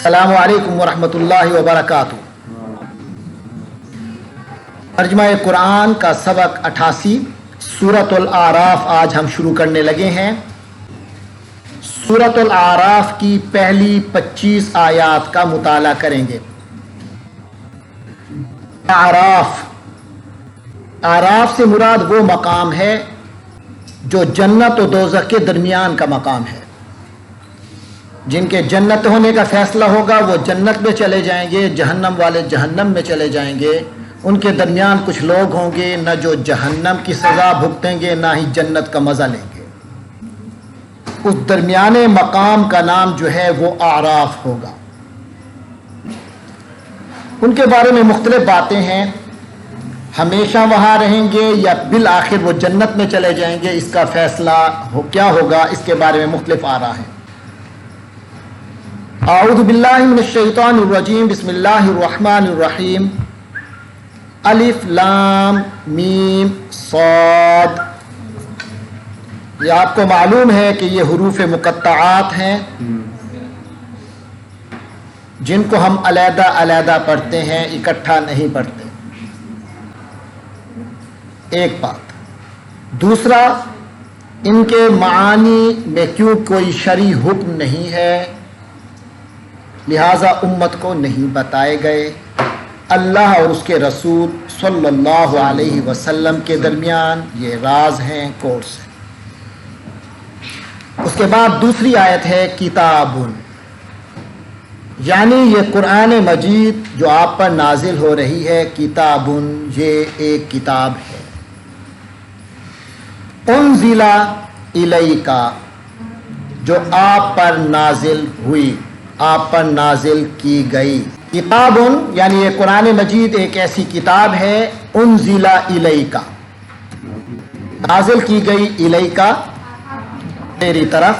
अस्सलामु अलैकुम वरहमतुल्लाहि वबरकातुह। तर्जुमा कुरान का सबक 88 सूरतुल आराफ आज हम शुरू करने लगे हैं। सूरतुल आराफ की पहली 25 आयात का मुताला करेंगे। आराफ से मुराद वो मकाम है जो जन्नत और दोज़ख के दरमियान का मकाम है। जिनके जन्नत होने का फैसला होगा वो जन्नत में चले जाएंगे, जहन्नम वाले जहन्नम में चले जाएंगे। उनके दरमियान कुछ लोग होंगे न जो जहन्नम की सज़ा भुगतेंगे ना ही जन्नत का मज़ा लेंगे। उस दरमियाने मकाम का नाम जो है वो आराफ होगा। उनके बारे में मुख्तलिफ बातें हैं, हमेशा वहाँ रहेंगे या बिल आखिर वो जन्नत में चले जाएंगे, इसका फैसला क्या होगा इसके बारे में मुख्तलिफ आ रहा है। आऊज़ु बिल्लाहि मिनश शैतानिर रजीम, बिस्मिल्लाहिर रहमानिर रहीम। अलिफ लाम मीम साद। ये आपको मालूम है कि ये हुरूफ मुक़त्तआत हैं जिनको हम अलहदा अलहदा पढ़ते हैं, इकट्ठा नहीं पढ़ते। एक बात। दूसरा, इनके मानी में क्यों कोई शरई हुक्म नहीं है, लिहाजा उम्मत को नहीं बताए गए। अल्लाह और उसके रसूल सल्लल्लाहु अलैहि वसल्लम के दरमियान ये राज हैं, कोर्स हैं। उसके बाद दूसरी आयत है किताबुन, यानी ये कुरान मजीद जो आप पर नाजिल हो रही है, किताबुन ये एक किताब है। उन्जिला इलैका, जो आप पर नाजिल हुई, आप पर नाजिल की गई। किताबुन यानी ये कुरान मजीद एक ऐसी किताब है, उन्जिला इलैका, नाजिल की गई, इलैका तेरी तरफ।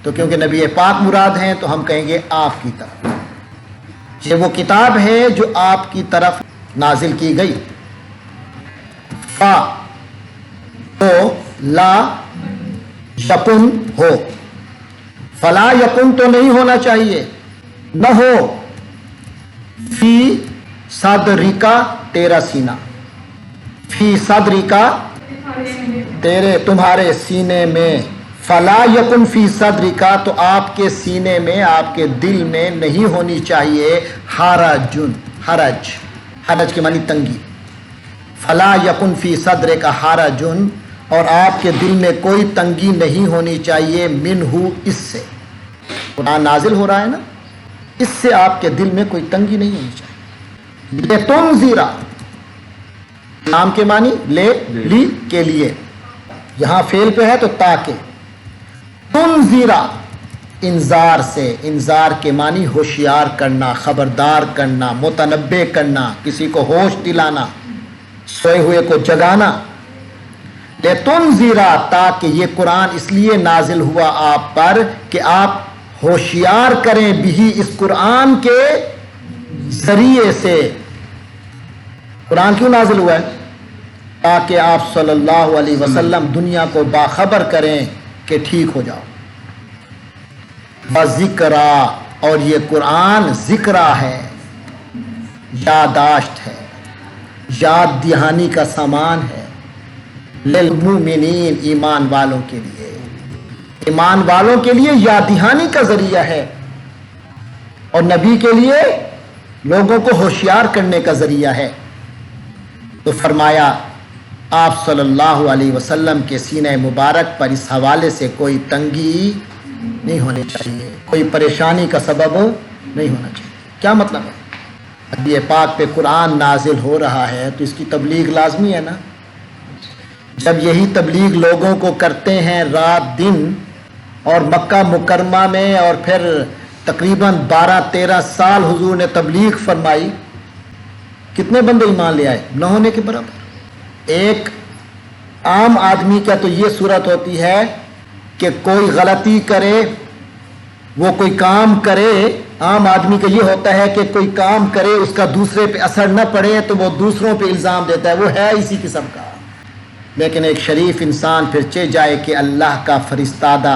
तो क्योंकि नबी पाक मुराद हैं तो हम कहेंगे आपकी तरफ। ये वो किताब है जो आपकी तरफ नाजिल की गई। फा तो ला यकुन हो, फला यकुन तो नहीं होना चाहिए, न हो। फी सदरिका तेरा सीना, फी सदरिका तेरे तुम्हारे सीने में। फला यकुन फी सदरिका तो आपके सीने में, आपके दिल में नहीं होनी चाहिए हरजुन, हरज, हरज के मानी तंगी। फला यकुन फी सदरिका हरजुन, और आपके दिल में कोई तंगी नहीं होनी चाहिए, मिनहु इससे। कुरान नाजिल हो रहा है ना, इससे आपके दिल में कोई तंगी नहीं होनी चाहिए। ले तुम जीरा, नाम के मानी ले ली के लिए, यहां फेल पे है तो ताके। तुम जीरा इंजार से, इंजार के मानी होशियार करना, खबरदार करना, मुतनब्बे करना, किसी को होश दिलाना, सोए हुए को जगाना। ले तुम जीरा, ताकि ये कुरान इसलिए नाजिल हुआ आप पर कि आप होशियार करें बिही, इस कुरान के जरिए से। कुरान क्यों नाजिल हुआ है? ताकि आप सल्लल्लाहु अलैहि वसल्लम दुनिया को बाखबर करें कि ठीक हो जाओ। बज़िक्रा, और ये कुरान जिक्रा है, यादाश्त है, याद दहानी का सामान है। लिल मुमिनीन, ईमान वालों के लिए, ईमान वालों के लिए याद दहानी का जरिया है, और नबी के लिए लोगों को होशियार करने का जरिया है। तो फरमाया आप सल्लल्लाहु अलैहि वसल्लम के सीने मुबारक पर इस हवाले से कोई तंगी नहीं होनी चाहिए, कोई परेशानी का सबब नहीं होना चाहिए। क्या मतलब है? अब ये पाक पे कुरान नाजिल हो रहा है तो इसकी तबलीग लाजमी है ना। जब यही तबलीग लोगों को करते हैं रात दिन, और मक्का मुकरमा में, और फिर तकरीबन 12-13 साल हुजूर ने तबलीग फरमाई, कितने बंदे ईमान ले आए? न होने के बराबर। एक आम आदमी का तो ये सूरत होती है कि कोई गलती करे, वो कोई काम करे, आम आदमी का ये होता है कि कोई काम करे उसका दूसरे पे असर न पड़े तो वो दूसरों पे इल्ज़ाम देता है, वो है इसी किस्म का। लेकिन एक शरीफ इंसान फिर चे जाए कि अल्लाह का फरिश्तादा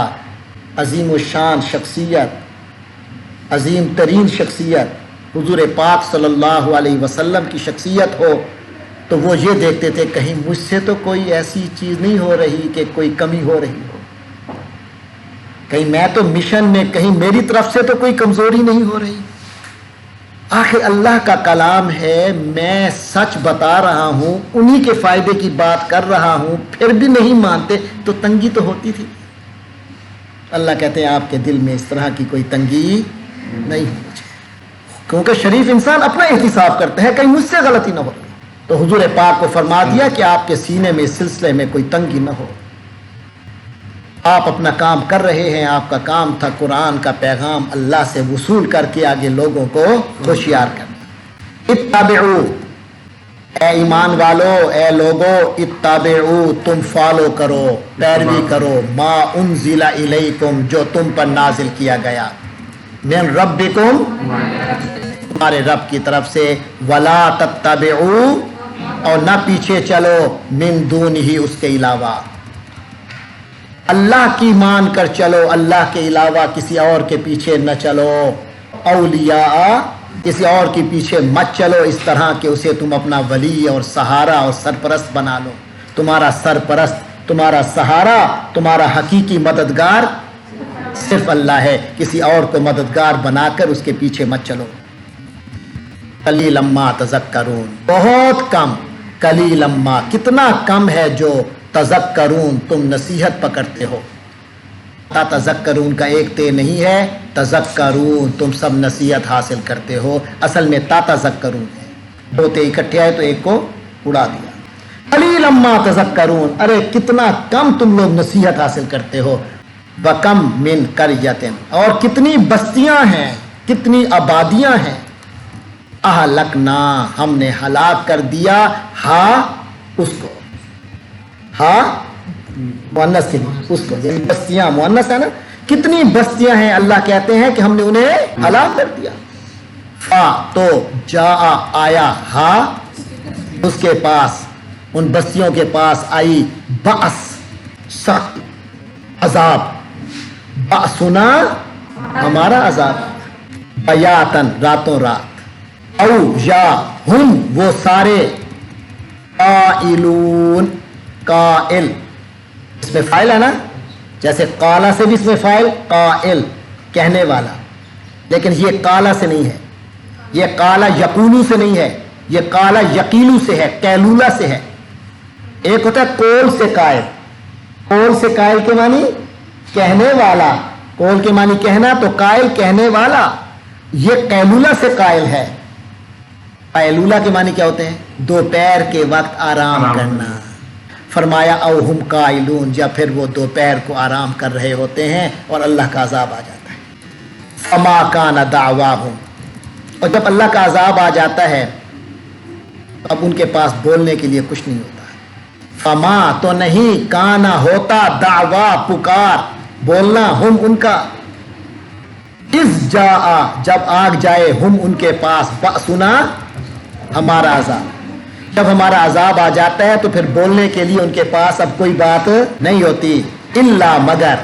अजीम शान शख्सियत عظیم ترین شخصیت حضور پاک صلی اللہ علیہ وسلم کی شخصیت ہو تو وہ یہ دیکھتے تھے کہیں مجھ سے تو کوئی ایسی چیز نہیں ہو رہی کہ کوئی کمی ہو رہی ہو، کہیں میں تو مشن میں، کہیں میری طرف سے تو کوئی کمزوری نہیں ہو رہی۔ آخر اللہ کا کلام ہے، میں سچ بتا رہا ہوں، انہی کے فائدے کی بات کر رہا ہوں، پھر بھی نہیں مانتے تو تنگی تو ہوتی تھی۔ اللہ کہتے ہیں آپ کے دل میں اس طرح کی کوئی تنگی نہیں ہونی چاہیے، کیونکہ شریف انسان اپنا احتساب کرتے ہیں کہیں مجھ سے غلطی نہ ہو۔ تو حضور پاک کو فرما دیا کہ آپ کے سینے میں اس سلسلے میں کوئی تنگی نہ ہو، آپ اپنا کام کر رہے ہیں، آپ کا کام تھا قرآن کا پیغام اللہ سے وصول کر کے آگے لوگوں کو ہوشیار کرنا۔ اتبعو، اے ایمان والو، اے لوگو، اتبعو، تم فالو کرو، پیروی کرو، ما انزل الیکم، جو تم پر نازل کیا گیا، من ربکم، تمہارے رب کی طرف سے، ولا تتبعو، اور نہ پیچھے چلو، من دونہ، اس کے علاوہ، اللہ کی مان کر چلو، اللہ کے علاوہ کسی اور کے پیچھے نہ چلو، اولیاء، کسی اور کے پیچھے مت چلو اس طرح کہ اسے تم اپنا ولی اور سہارا اور سرپرست بنا لو۔ تمہارا سرپرست، تمہارا سہارا، تمہارا حقیقی مددگار صرف اللہ ہے، کسی اور کو مددگار بنا کر اس کے پیچھے مت چلو۔ قلیلا ما تذکرون، بہت کم، قلیلا ما، کتنا کم ہے جو تذکرون، تم نصیحت پکڑتے ہو۔ تا تذکرون کا ایک تے نہیں ہے، تذکرون، تم سب نصیحت حاصل کرتے ہو، اصل میں تا تذکرون ہے، دو تے اکٹھے آئے تو ایک کو اڑا دیا۔ قلیلا ما تذکرون، ارے کتنا کم تم لوگ نصیحت حاصل کرتے ہو۔ وکم من قریۃ، اور کتنی بستیاں ہیں، کتنی آبادیاں ہیں، اہلکنا، ہم نے ہلاک کر دیا، ہا اس کو، ہاں مؤنث کے لیے اس کو، یعنی بستیاں مؤنث ہے نا، کتنی بستیاں ہیں اللہ کہتے ہیں کہ ہم نے انہیں ہلاک کر دیا۔ فا، تو جا، آیا، ہا اس کے پاس، ان بستیوں کے پاس آئی، بأس، سخت عذاب، بأسنا، ہمارا عذاب، بیاتن، راتوں رات، او یا ہم، وہ سارے، قائلون، قائل، اس میں فائل ہے نا، جیسے قالا سے بھی اس میں فائل، قائل، کہنے والا، لیکن یہ قالا سے نہیں ہے، یہ قالا یقولو سے نہیں ہے، یہ قالا یقیلو سے ہے، قیلولہ سے ہے۔ ایک ہوتا ہے قول سے قائل، قول سے قائل کے معنی کہنے والا، قول کے معنی کہنا، تو قائل کہنے والا، یہ قیلولہ سے قائل ہے۔ قیلولہ کے معنی کیا ہوتے ہیں؟ دوپہر کے وقت آرام کرنا۔ فرمایا او ہم قائلون، یا پھر وہ دوپہر کو آرام کر رہے ہوتے ہیں اور اللہ کا عذاب آ جاتا ہے۔ فما کان دعواہم، اور جب اللہ کا عذاب آ جاتا ہے اب ان کے پاس بولنے کے لیے کچھ نہیں ہوتا ہے۔ فما، تو نہیں، کانا، ہوتا، دعوا، پکار، بولنا، ہم، ان کا، اذ جاء، جب آگ جائے، ہم، ان کے پاس، بأسنا، ہمارا عذاب، جب ہمارا عذاب آ جاتا ہے تو پھر بولنے کے لیے ان کے پاس اب کوئی بات نہیں ہوتی، الا، مگر،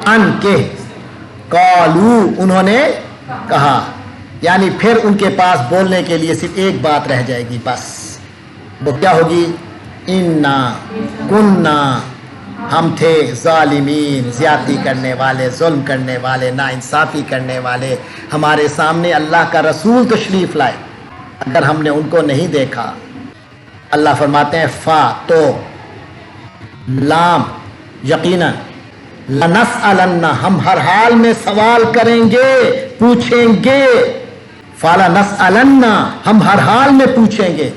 ان کے، قالو، انہوں نے کہا، یعنی پھر ان کے پاس بولنے کے لیے صرف ایک بات رہ جائے گی، بس وہ کیا ہوگی؟ انا کننا، ہم تھے ظالمین، زیادتی کرنے والے، ظلم کرنے والے، ناانصافی کرنے والے، ہمارے سامنے اللہ کا رسول تشریف لائے، اگر ہم نے ان کو نہیں دیکھا۔ اللہ فرماتے ہیں فا، تو، لام، یقیناً، لنسألن، ہم ہر حال میں سوال کریں گے، پوچھیں گے، فالا نسألن، ہم ہر حال میں پوچھیں گے،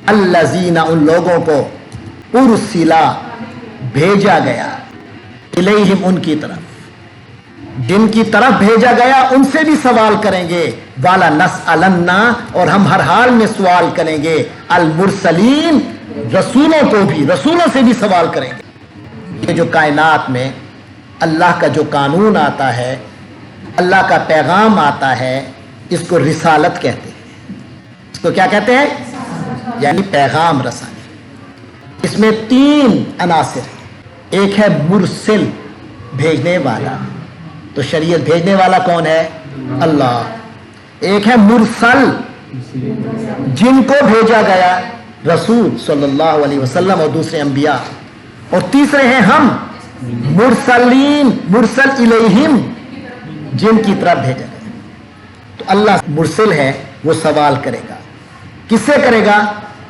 الذین، ان لوگوں کو، ارسلا، بھیجا گیا، الیہم، ان کی طرف، جن کی طرف بھیجا گیا ان سے بھی سوال کریں گے، والا نسألن، اور ہم ہر حال میں سوال کریں گے، المرسلین، رسولوں کو بھی، رسولوں سے بھی سوال کریں گے۔ یہ جو کائنات میں اللہ کا جو قانون آتا ہے، اللہ کا پیغام آتا ہے، اس کو رسالت کہتے ہیں۔ اس کو کیا کہتے ہیں؟ یعنی پیغام رسانی۔ اس میں 3 عناصر ہیں، ایک ہے مرسل، بھیجنے والا، تو شریعت بھیجنے والا کون ہے؟ अल्लाह। एक है मुरसल, जिनको भेजा गया, रसूल सल्लल्लाहु अलैहि वसल्लम और दूसरे अंबिया, और तीसरे हैं हम मुरसलीन, मुरसल इलैहिम, जिनकी तरफ भेजा गया। तो अल्लाह मुरसल है, वो सवाल करेगा। किससे करेगा?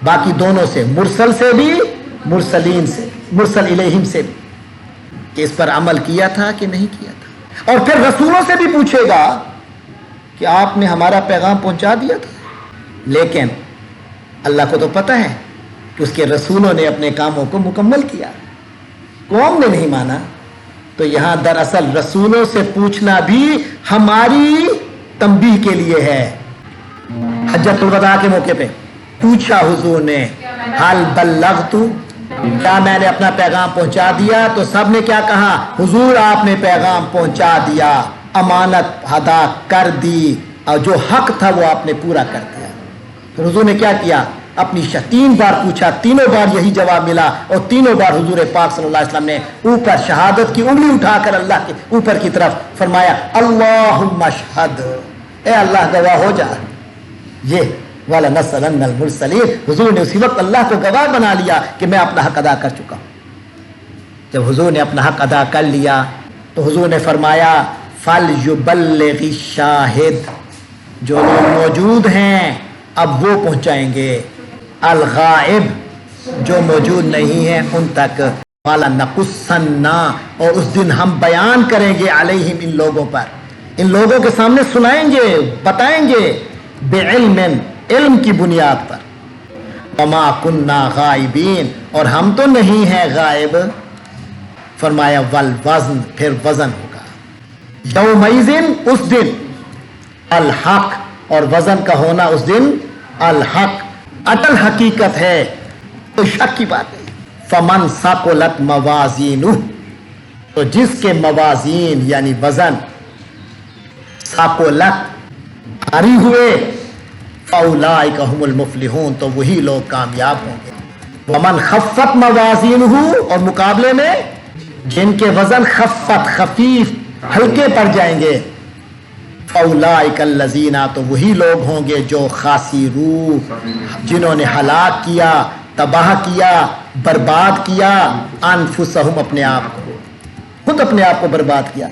बाकी दोनों से, मुरसल से भी, मुरसलीन से, मुरसल इलैहिम से भी, कि इस पर अमल किया था कि नहीं किया था। और फिर रसूलों से भी पूछेगा कि आपने हमारा पैगाम पहुंचा दिया था। लेकिन अल्लाह को तो पता है कि उसके रसूलों ने अपने कामों को मुकम्मल किया, कौम ने नहीं माना। तो यहां दरअसल रसूलों से पूछना भी हमारी तंबीह के लिए है। हज्जतुल वदा के मौके पे पूछा हुजूर ने, हल बल्लगतु, क्या मैंने अपना पैगाम पहुंचा दिया? तो सब ने क्या कहा? हुजूर आपने पैगाम पहुंचा दिया, अमानत अदा कर दी, और जो हक था वो आपने पूरा कर दिया। तो हुजूर ने क्या किया? अपनी 3 बार पूछा, तीनों बार यही जवाब मिला, और तीनों बार हुजूर पाक सल्लल्लाहु अलैहि वसल्लम ने ऊपर शहादत की उंगली उठाकर अल्लाह के ऊपर की तरफ फरमाया, अल्लाहुम्मा शहद, ए अल्लाह गवाह हो जा। ये वाला नसलन्नल मुरसलीन, हुजूर ने उसी वक्त अल्लाह को गवाह बना लिया कि मैं अपना हक अदा कर चुका हूं। जब हुजूर ने अपना हक अदा कर लिया तो हुजूर ने फरमाया, फल युबल्लिगि शाहिद, जो लोग मौजूद हैं अब वो पहुंचाएंगे, अल गाइब, जो मौजूद नहीं है उन तक, वाला नकुस्सन्ना, और उस दिन हम बयान करेंगे अलैहिम, इन लोगों पर, इन लोगों के सामने सुनाएंगे, बताएंगे, बेइल्मिन, इल्म की बुनियाद पर, वमा कुन्ना गाइबीन, और हम तो नहीं है गायब। फरमाया वल वज़न, फिर वजन होगा, यौमइज़िन, उस दिन, अल हक, और वजन का होना उस दिन अल हक, अटल हकीकत है, तो शक की बात नहीं। फमन सकुलत मवाजीनु, तो जिसके मवाजीन यानी वजन सकुलत भारी हुए, फौलाइका हुमुल मुफ्लिहून, तो वही लोग कामयाब होंगे। वमन खफ्फत मवाजीनुहु, और मुकाबले में जिनके वजन खफ्फत, खफीफ, हल्के पड़ जाएंगे, फौलाइकल्लज़ीना, तो वही लोग होंगे जो खासिरू, जिन्होंने हलाक किया, तबाह किया, बर्बाद किया, अनफुसहुम, अपने आप को, खुद अपने आप को बर्बाद किया,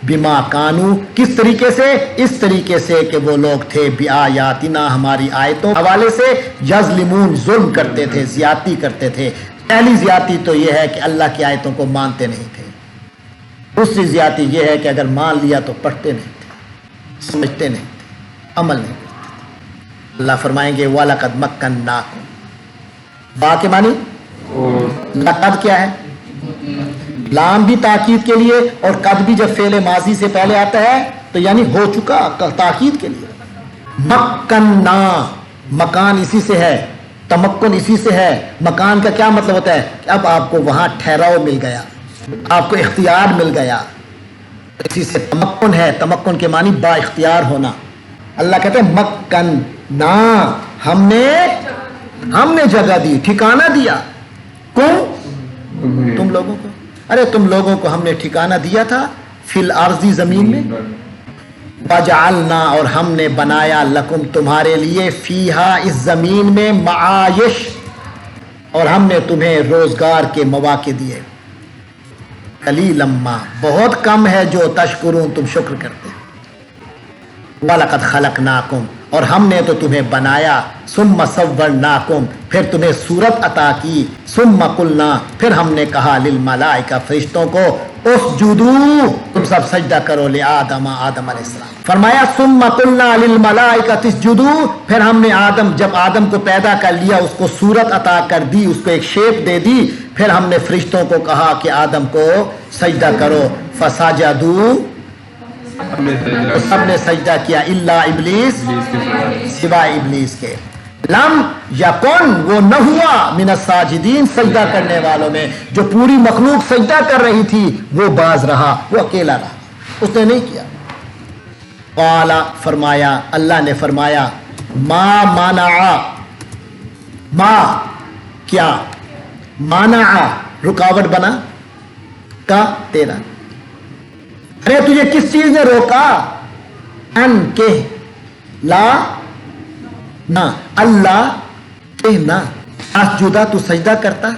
बिमा कानू, किस तरीके से? इस तरीके से कि वो लोग थे बिआयातिना, हमारी आयतों हवाले से, यज़लिमून, जुल्म करते थे, ज्यादती करते थे। पहली ज्यादती तो यह है कि अल्लाह की आयतों को मानते नहीं थे। दूसरी ज्यादती यह है कि अगर मान लिया तो पढ़ते नहीं थे, समझते नहीं थे, अमल नहीं करते। अल्लाह फरमाएंगे वलक़द मक्कन्नाकुम, बा के मानी लक़द क्या है? लाम भी ताकीद के लिए, और कद भी जब फेले माजी से पहले आता है तो यानी हो चुका, ताकीद के लिए। मक्कन्ना, मकान इसी से है, तमक्कुन इसी से है। मकान का क्या मतलब होता है? कि अब आपको वहां ठहराव मिल गया, आपको इख्तियार मिल गया, इसी से तमक्कुन है। तमक्कुन के मानी बा इख्तियार होना। अल्लाह कहते हैं मक्कन्ना, हमने जगह दी, ठिकाना दिया, तुम लोगों को। अरे तुम लोगों को हमने ठिकाना दिया था, फिल अर्जी, जमीन में, वजअलना, और हमने बनाया, लकुम, तुम्हारे लिए, फीहा, इस जमीन में, माआयश, और हमने तुम्हें रोजगार के मौके दिए। कलीलम्मा, बहुत कम है जो तशकुरून, तुम शुक्र करते। वलक़द खलक़नाकुम, और हमने तो तुम्हें बनाया, सुम्मा सव्वरनाकुम, फिर तुम्हें सूरत अता की, सुम्मा कुलना, फिर हमने कहा, लिल मलाइका, फरिश्तों को, उसजुदू, तुम सब सजदा करो, ले आदम, आदम अलैहिस्सलाम। फरमाया सुम्मा कुलना लिल मलाइका तिस्जुदू, फिर हमने आदम, जब आदम को पैदा कर लिया, उसको सूरत अता कर दी, उसको एक शेप दे दी, फिर हमने फरिश्तों को कहा कि आदम को सजदा करो, फसाजदू, तो सबने सजदा किया, इल्ला इब्लीस, सिवाय इब्लीस के। लम यकुन, वो न हुआ, मिनस साजिदीन, सजदा करने वालों में। जो पूरी मखलूक सजदा कर रही थी वो बाज रहा, वो अकेला रहा, उसने नहीं किया। काला, फरमाया, अल्लाह ने फरमाया, मा माना, मा क्या, माना, रुकावट बना, का तेरा। अरे तुझे किस चीज ने रोका? अन कह, ला ना, अल्लाह कहना, तस्जुदा तू सजदा करता,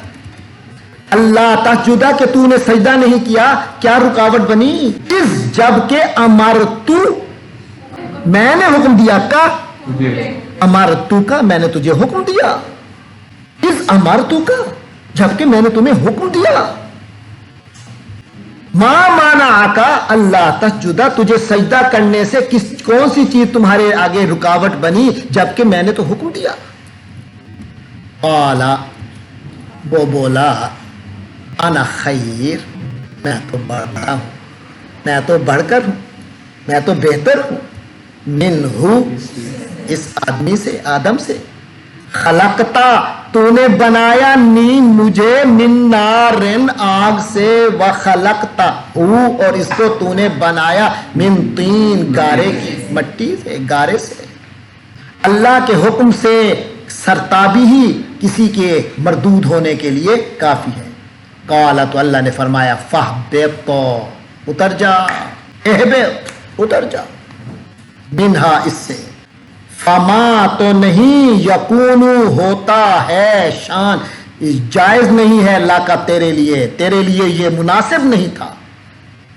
अल्लाह तस्जुदा के तूने सजदा नहीं किया, क्या रुकावट बनी? इस जब के अमर तू, मैंने हुक्म दिया का, अमर तू का, मैंने तुझे हुक्म दिया, इस अमर तू का, जबकि मैंने तुम्हें हुक्म दिया। मां माना आका अल्लाह तस्जुदा, तुझे सजदा करने से कौन सी चीज तुम्हारे आगे रुकावट बनी, जबकि मैंने तो हुक्म दिया। आला, वो बोला, अना खैर, मैं तो बड़ा हूं, मैं तो बढ़कर हूं, मैं तो बेहतर हूं, मिन्हु, इस आदमी से, आदम से, खलकता, तूने बनाया नी मुझे, मिन नारिन, आग से, व खलकता हूँ, और इसको तूने बनाया मिन तीन, गारे की, मट्टी से, गारे से। अल्लाह के हुक्म से सरताबी ही किसी के मरदूद होने के लिए काफी है। काला, तो अल्लाह ने फरमाया, फहबे, तो उतर जा, एहबे, उतर जा, मिन्हा, इससे, फमा, तो नहीं, यकूनु, होता है, शान, जायज नहीं है, लाका, तेरे लिए ये मुनासिब नहीं था,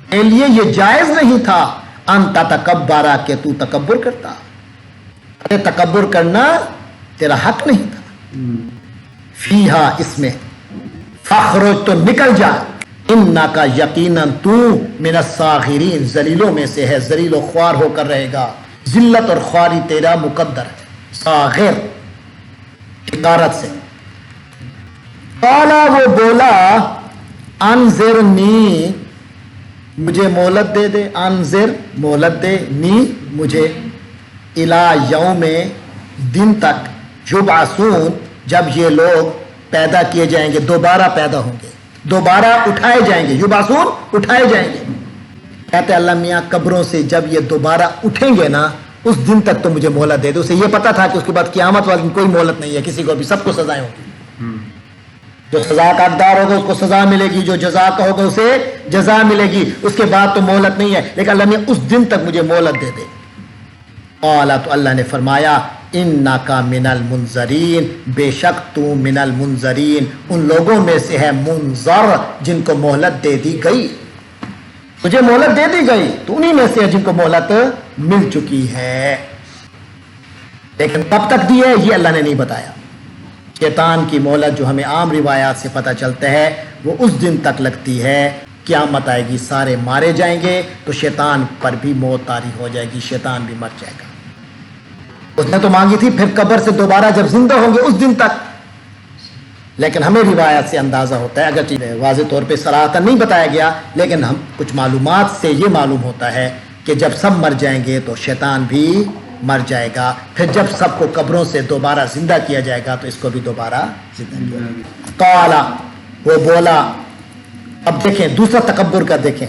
तेरे लिए ये जायज नहीं था, अंता तकब्बारा, के तू तकब्बुर करता, अरे तकब्बुर करना तेरा हक नहीं था। फीहा, इसमें, फखरुज, तो निकल जा, इन्ना का यकीनन तू मिनस सागिरीन, जलीलों में से है, जलीलो ख्वार होकर रहेगा, जिल्लत और ख्वारी तेरा मुकद्दर है, सागिर इकारत से। काला, वो बोला, अनज़िरनी, मुझे मोहलत दे दे, अनज़िर, मोहलत दे, नी, मुझे, इला यौमे, दिन तक, युबअसून, जब ये लोग पैदा किए जाएंगे, दोबारा पैदा होंगे, दोबारा उठाए जाएंगे, युबअसून, उठाए जाएंगे। कहते अल्लाह मियाँ, कब्रों से जब ये दोबारा उठेंगे ना, उस दिन तक तो मुझे मोहलत दे दो। उसे ये पता था कि उसके बाद क़यामत वाले दिन कोई मोहलत नहीं है किसी को भी, सबको सजाएं होगी। जो सजा का हकदार होगा उसको सजा मिलेगी, जो जजा का होगा उसे जजा मिलेगी, उसके बाद तो मोहलत नहीं है। लेकिन अल्लाह मियाँ, उस दिन तक मुझे मोहलत दे दे। आला, तो अल्लाह ने फरमाया, इन्ना का मिनल मुंजरीन, बेशक तू मिनल मुंजरीन, उन लोगों में से है, मुंजर, जिनको मोहलत दे दी गई, तुझे मोहलत दे दी गई, तो उन्हीं में से है जिनको मोहलत मिल चुकी है। लेकिन कब तक दी है ये अल्लाह ने नहीं बताया। शैतान की मोहलत जो हमें आम रिवायात से पता चलता है वो उस दिन तक लगती है, क़यामत आएगी, सारे मारे जाएंगे, तो शैतान पर भी मौत तारी हो जाएगी, शैतान भी मर जाएगा। उसने तो मांगी थी, फिर कब्र से दोबारा जब जिंदा होंगे उस दिन तक। लेकिन हमें रिवायत से अंदाजा होता है, अगर वाज़ेह तौर पे सराहतन नहीं बताया गया, लेकिन हम कुछ मालूमात से ये मालूम होता है कि जब सब मर जाएंगे तो शैतान भी मर जाएगा, फिर जब सबको कब्रों से दोबारा जिंदा किया जाएगा तो इसको भी दोबारा जिंदा किया जाएगा। काला, वो बोला, अब देखें दूसरा तकब्बुर का, देखें,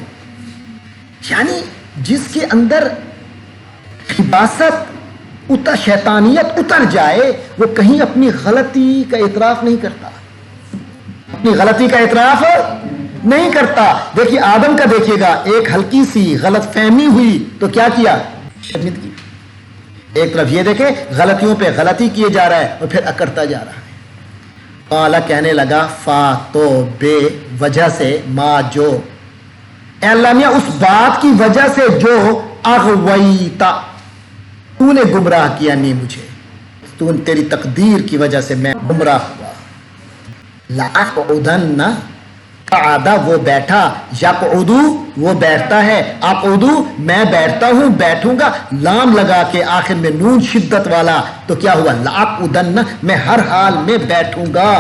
यानी जिसके अंदर खिबासत, शैतानियत उतर जाए, वो कहीं अपनी गलती का इतराफ नहीं करता, अपनी गलती का इतराफ नहीं करता। देखिए आदम का देखिएगा, एक हल्की सी गलत फहमी हुई तो क्या किया, शर्मिंदगी। एक तरफ ये देखे गलतियों पे गलती किए जा रहा है और फिर अकड़ता जा रहा है। काला, कहने लगा, फा, तो, बे, वजह से, मा, जो, अल्लाह मियां उस बात की वजह से जो अग़वैता, तूने गुमराह किया, नहीं मुझे, तू, तेरी तकदीर की वजह से मैं गुमराह हुआ। लाक़उदन्ना, क़अदा, वो बैठा, यक़उदु, वो बैठता है, अक़उदु, मैं बैठता हूं, बैठूंगा, लाम लगा के आखिर में नून शिद्दत वाला, तो क्या हुआ, लाक़उदन्ना, मैं हर हाल में बैठूंगा,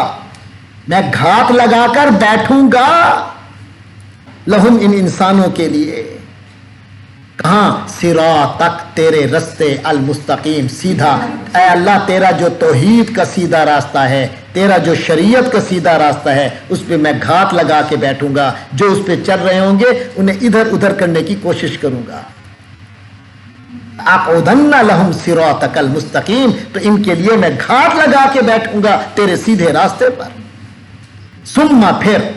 मैं घात लगाकर बैठूंगा, लहुम, इन इंसानों के लिए, कहां, सिरातक, तेरे रस्ते, अल मुस्तकीम, सीधा, ऐ अल्लाह तेरा जो तौहीद का सीधा रास्ता है, तेरा जो शरीयत का सीधा रास्ता है, उस पर मैं घात लगा के बैठूंगा, जो उस पर चल रहे होंगे उन्हें इधर उधर करने की कोशिश करूंगा। अक़उदन्ना लहुम सिरातकल मुस्तकीम, तो इनके लिए मैं घात लगा के बैठूंगा तेरे सीधे रास्ते पर। सुम्मा, फिर,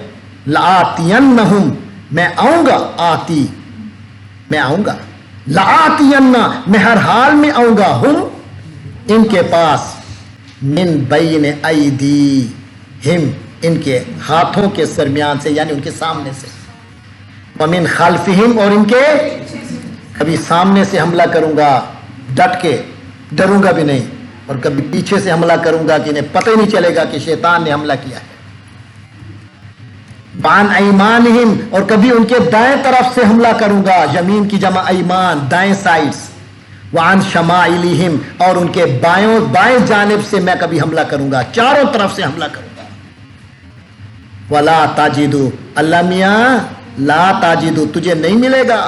लातियन्नहुम, मैं आऊंगा, आती, मैं आऊंगा, लआतियन्ना, मैं हर हाल में आऊंगा, हम इनके पास, मिन बैन अयदीहिम, इनके हाथों के दरमियान से, यानी उनके सामने से, व मिन खल्फिहिम, और इनके, कभी सामने से हमला करूंगा डट के, डरूंगा भी नहीं, और कभी पीछे से हमला करूंगा कि इन्हें पता ही नहीं चलेगा कि शैतान ने हमला किया है। बान ऐमानिहिम, और कभी उनके दाएं तरफ से हमला करूंगा, यमीन की जमा ऐमान, दाएं साइड्स, वान शमाइलिहिम, और उनके बाएं जानिब से मैं कभी हमला करूंगा, चारों तरफ से हमला करूंगा। वला ताजिदु, अल्लाह मियां ला ताजिदु, तुझे नहीं मिलेगा,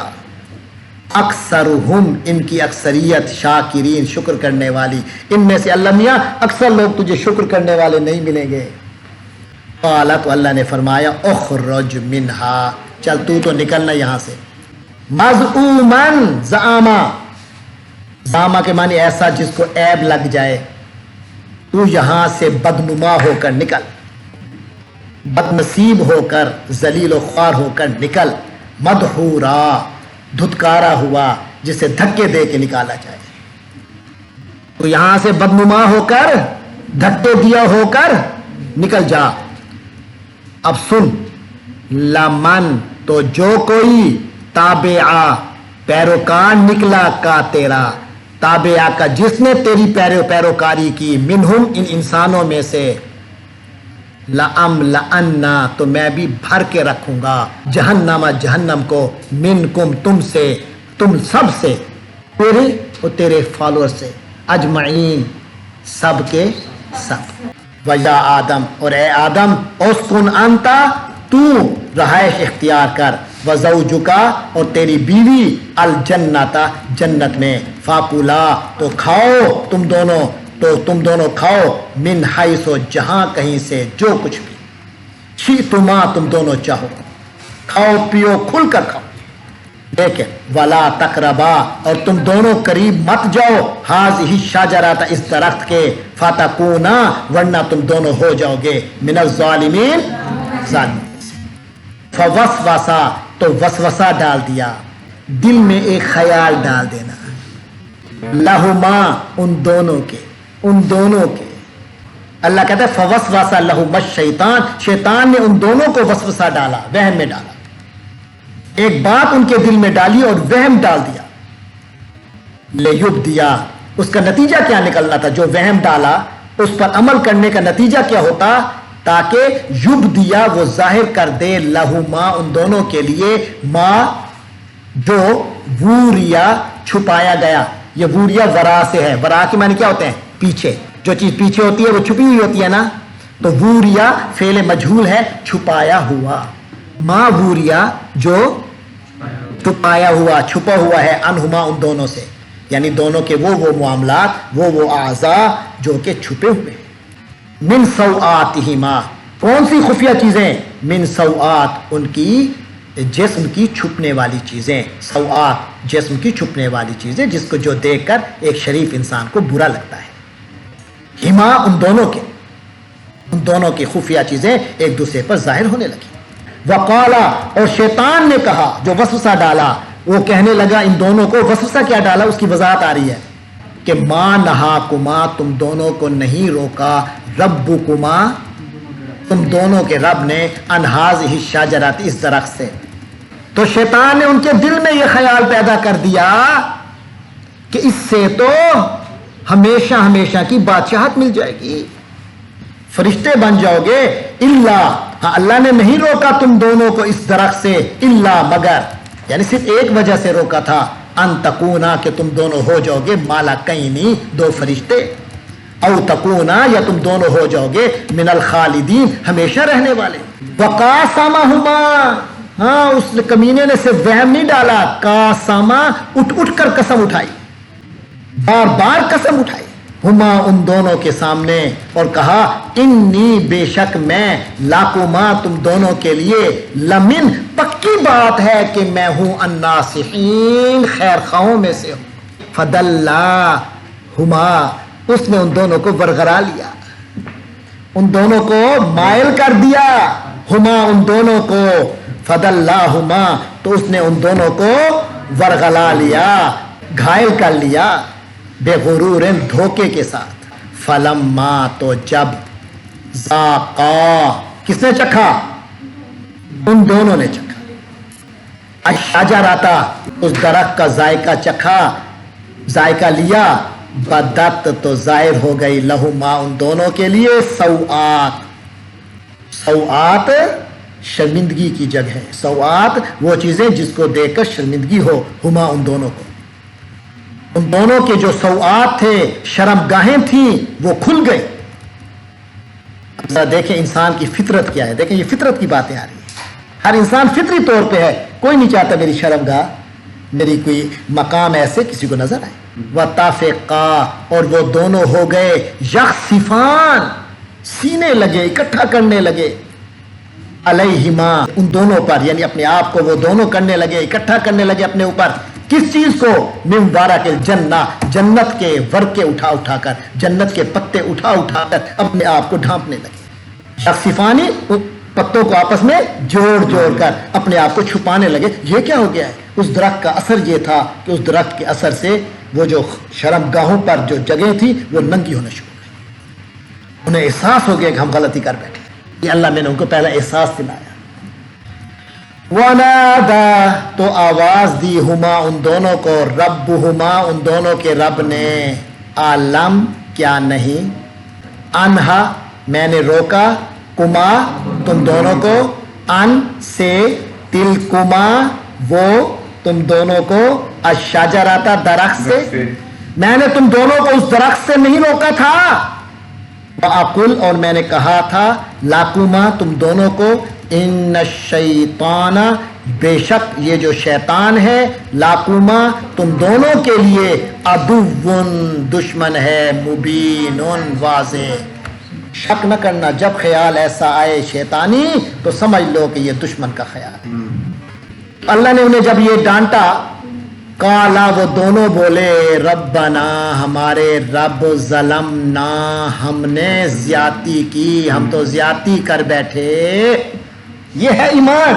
अक्सरुहुम, इनकी अक्सरियत, शाकिरीन, शुक्र करने वाली, इनमें से अल्लाह मियां अक्सर लोग तुझे शुक्र करने वाले नहीं मिलेंगे। क़ाला, तो अल्लाह ने फरमाया, उखरुज मिनहा, चल तू तो निकलना यहां से, मज़ऊमन, ज़आमा, ज़ामा के माने ऐसा जिसको ऐब लग जाए, तू यहां से बदनुमा होकर निकल, बदनसीब होकर, जलील व ख्वार होकर निकल, मदहूरा, धुतकारा हुआ, जिसे धक्के दे के निकाला जाए, तो यहां से बदनुमा होकर, धक्के दिया होकर निकल जा। अब सुन, लमन, तो जो कोई, ताबेआ, पैरोकार निकला, का तेरा, ताबेआ का, जिसने तेरी पैरोकारी की, मिनहुम, इन इंसानों में से, लअमलअन्ना, तो मैं भी भर के रखूंगा, जहन्नमा, जहन्नम को, मिनकुम, तुमसे, तुम सब से, तेरे और तेरे फॉलोअर से, अजमईन, सब के सब। वया आदम, और ए आदम, उस्कुन अंता, तू रहायश इख्तियार कर, वज़ौजुका, और तेरी बीवी, अल जन्नता, जन्नत में, फाकुला, तो खाओ तुम दोनों, तो तुम दोनों खाओ, मिन हाइसो, जहां कहीं से, जो कुछ भी, छी तुमा, तुम दोनों चाहो, खाओ पियो, खुल कर खाओ, लेकिन वला तकरबा, और तुम दोनों करीब मत जाओ, हाज ही शाजराता, इस दरख्त के, फातकूना, वरना तुम दोनों हो जाओगे, मिनल ज़ालिमीन, ज़ालिम। फवसवसा, तो वसवसा डाल दिया, दिल में एक ख्याल डाल देना, लहुमा, उन दोनों के, उन दोनों के, अल्लाह कहता है फवसवसा लहुमा शैतान, शैतान ने उन दोनों को वसवसा डाला, वहम में डाला, एक बात उनके दिल में डाली और वहम डाल दिया, ले युब दिया, उसका नतीजा क्या निकलना था, जो वहम डाला उस पर अमल करने का नतीजा क्या होता, ताकि युब दिया, वो जाहिर कर दे, लहुमा, उन दोनों के लिए, माँ, जो वूरिया, छुपाया गया, ये वूरिया वरा से है, वरा के माने क्या होते हैं, पीछे, जो चीज पीछे होती है वो छुपी हुई होती है ना, तो वूरिया फेले मजहूल है, छुपाया हुआ, माँ वूरिया, जो छुपाया हुआ, छुपा हुआ है, अनहुमा, उन दोनों से, यानी दोनों के वो मामलात, वो आज़ा जो के छुपे हुए हैं, मिन सौआतिहिमा, कौन सी खुफिया चीजें, मिन सौआत, उनकी जिस्म की छुपने वाली चीजें, सौआत, जिस्म की छुपने वाली चीजें, जिसको जो देखकर एक शरीफ इंसान को बुरा लगता है, हिमा, उन दोनों की खुफिया चीजें एक दूसरे पर जाहिर होने लगी। वकाला, और शैतान ने कहा, जो वसवसा डाला, वो कहने लगा इन दोनों को, वसवसा क्या डाला उसकी वजाहत आ रही है कि मां नहाकुमा, तुम दोनों को नहीं रोका, रब्बुकुमा, तुम दोनों के रब ने, अनहाज ही शाजरात, इस दरख्त से, तो शैतान ने उनके दिल में यह ख्याल पैदा कर दिया कि इससे तो हमेशा हमेशा की बादशाहत मिल जाएगी, फरिश्ते बन जाओगे, इल्ला, हाँ अल्लाह ने नहीं रोका तुम दोनों को इस दरख्त से, इल्ला, मगर, यानी सिर्फ एक वजह से रोका था, अन तकूना, कि तुम दोनों हो जाओगे, माला कईनी, दो फरिश्ते, औ तकूना, या तुम दोनों हो जाओगे, मिनल खालिदीन, हमेशा रहने वाले, वकासमाहुमा, हाँ उस कमीने ने सिर्फ वहम नहीं डाला, कासमा, उठ उठ कर कसम उठाई, बार बार कसम उठाई, हुमा, उन दोनों के सामने, और कहा, इन्नी, बेशक मैं, लाकुमा, तुम दोनों के लिए, लमिन, पक्की बात है कि मैं हूं, अन्नासिहीन, खैर खाओं में से हूं, फदल्ला हुमा, उसने उन दोनों को बरगरा लिया, उन दोनों को मायल कर दिया, हुमा, उन दोनों को, फदल्ला हुमा, तो उसने उन दोनों को ورغلا لیا, گھائل کر لیا, بے غرور دھوکے کے ساتھ. فلما تو جب, ذاقا کس نے چکھا؟ ان دونوں نے چکھا. الشجرۃ اس درخت کا ذائقہ چکھا, ذائقہ لیا. بدت تو ظاہر ہو گئی لہما ان دونوں کے لیے سوآت. سوآت شرمندگی کی جگہ ہے. سوآت وہ چیزیں جس کو دیکھ کر شرمندگی ہو, ہما ان دونوں کو. ان دونوں کے جو سوآت تھے, شرم گاہیں تھیں, وہ کھل گئی. دیکھیں انسان کی فطرت کیا ہے. دیکھیں یہ فطرت کی باتیں آ رہی ہیں. ہر انسان فطری طور پہ ہے, کوئی نہیں چاہتا میری شرم گاہ, میری کوئی مقام ایسے کسی کو نظر آئے. وَتَفِقَا اور وہ دونوں ہو گئے, یخصفان سینے لگے, اکٹھا کرنے لگے. علیہما ان دونوں پر, یعنی اپنے آپ کو وہ دونوں کرنے لگے, اکٹھا کرنے لگے اپنے اوپر. کس چیز کو؟ من ورق الجنہ, جنت کے ورقے اٹھا اٹھا کر, جنت کے پتے اٹھا اٹھا کر اپنے آپ کو ڈھانپنے لگے. یخصفانی پتوں کو آپس میں جوڑ جوڑ کر اپنے آپ کو چھپانے لگے. یہ کیا ہو گیا ہے؟ اس درخت کا اثر یہ تھا کہ اس درخت کے اثر سے وہ جو شرم گاہوں پر جو جگہ تھی وہ ننگی ہونا شروع ہو گئی. انہیں احساس ہو گیا کہ ہم غلطی کر بیٹھے. یہ اللہ نے ان کو پہلا احساس دلایا. وَنَادَا تو آواز دی ہما ان دونوں کو, ربہما ان دونوں کے رب نے, عالم کیا نہیں, انہا میں نے روکا, کما تم دونوں کو, ان سے, تلکما وہ تم دونوں کو, الشجرۃ درخت سے, میں نے تم دونوں کو اس درخت سے نہیں روکا تھا. وَأَقُلْ اور میں نے کہا تھا, لاکما تم دونوں کو, ان الشیطان بے شک یہ جو شیطان ہے, لاکما تم دونوں کے لیے, عدوٌ دشمن ہے, مبین واضح. شک نہ کرنا, جب خیال ایسا آئے شیطانی تو سمجھ لو کہ یہ دشمن کا خیال ہے. اللہ نے انہیں جب یہ ڈانٹا, قالا وہ دونوں بولے, ربنا ہمارے رب, ظلمنا ہم نے زیادتی کی, ہم تو زیادتی کر بیٹھے. یہ ہے ایمان.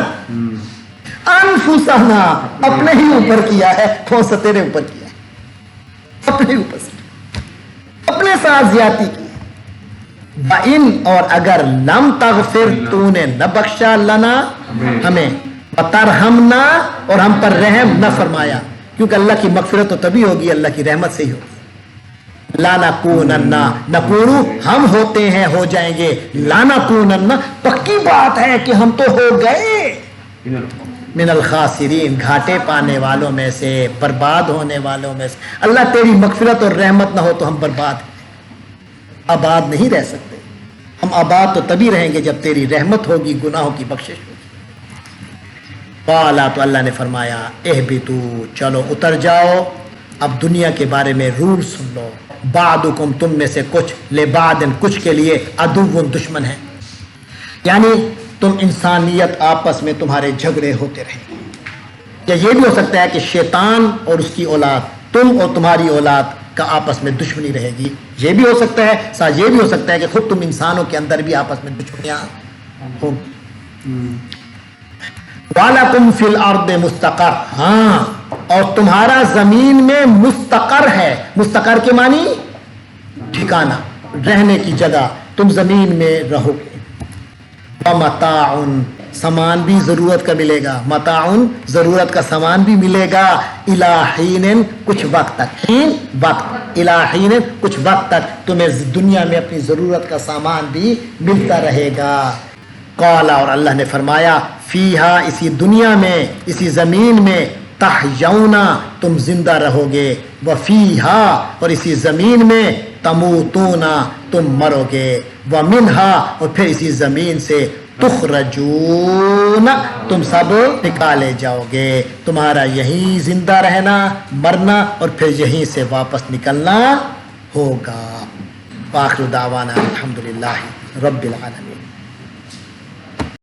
انفسنا اپنے ہی اوپر کیا ہے. کون سا تیرے اوپر کیا ہے؟ اپنے اوپر سے, اپنے ساتھ زیادتی کی. وَإِن اور اگر لم تغفر تو نے نہ بخشا, لنا ہمیں, وَتَرْحَمْنَا اور ہم پر رحم نہ فرمایا, کیونکہ اللہ کی مغفرت تو تبھی ہوگی اللہ کی رحمت سے ہی ہوگی. لَنَكُونَنَّ نَكُونُ ہم ہوتے ہیں, ہو جائیں گے, لَنَكُونَنَّ پکی بات ہے کہ ہم تو ہو گئے, من الخاسرین گھاٹے پانے والوں میں سے, برباد ہونے والوں میں سے. اللہ تیری مغفرت اور رحمت نہ ہو تو ہم برباد ہیں, آباد نہیں رہ سکتے. ہم آباد تو تبھی رہیں گے جب تیری رحمت ہوگی, گناہوں کی بخشش ہوگی. قالا تو اللہ نے فرمایا, اہبتو چلو اتر جاؤ, اب دنیا کے بارے میں رول سن لو. بعدکم تم میں سے کچھ, لبعد کچھ کے لیے, عدو دشمن ہے. یعنی تم انسانیت آپس میں تمہارے جھگڑے ہوتے رہیں. یا یہ بھی ہو سکتا ہے کہ شیطان اور اس کی اولاد, تم اور تمہاری اولاد کا آپس میں دشمنی رہے گی. یہ بھی ہو سکتا ہے, ساتھ یہ بھی ہو سکتا ہے کہ خود تم انسانوں کے اندر بھی آپس میں دشمنیاں ہوگی. وَلَكُمْ فِي الْأَرْضِ مُسْتَقَرٌ ہاں, اور تمہارا زمین میں مستقر ہے. مستقر کے معنی ٹھکانہ, رہنے کی جگہ, تم زمین میں رہو گے. وَمَتَاعٌ سامان بھی ضرورت کا ملے گا, متاعن ضرورت کا سامان بھی ملے گا, الی حین کچھ وقت تک, حین وقت, الی حین کچھ وقت تک تمہیں دنیا میں اپنی ضرورت کا سامان بھی ملتا رہے گا. قال اور اللہ نے فرمایا, فیہا اسی دنیا میں, اسی زمین میں, تحیونا تم زندہ رہو گے, وفیہا اور اسی زمین میں, تموتونا تم مرو گے, ومنہا اور پھر اسی زمین سے, تخرجون تم سب نکالے جاؤ گے. تمہارا یہیں زندہ رہنا, مرنا اور پھر یہیں سے واپس نکلنا ہوگا. وآخر دعوانا الحمدللہ رب العالمین.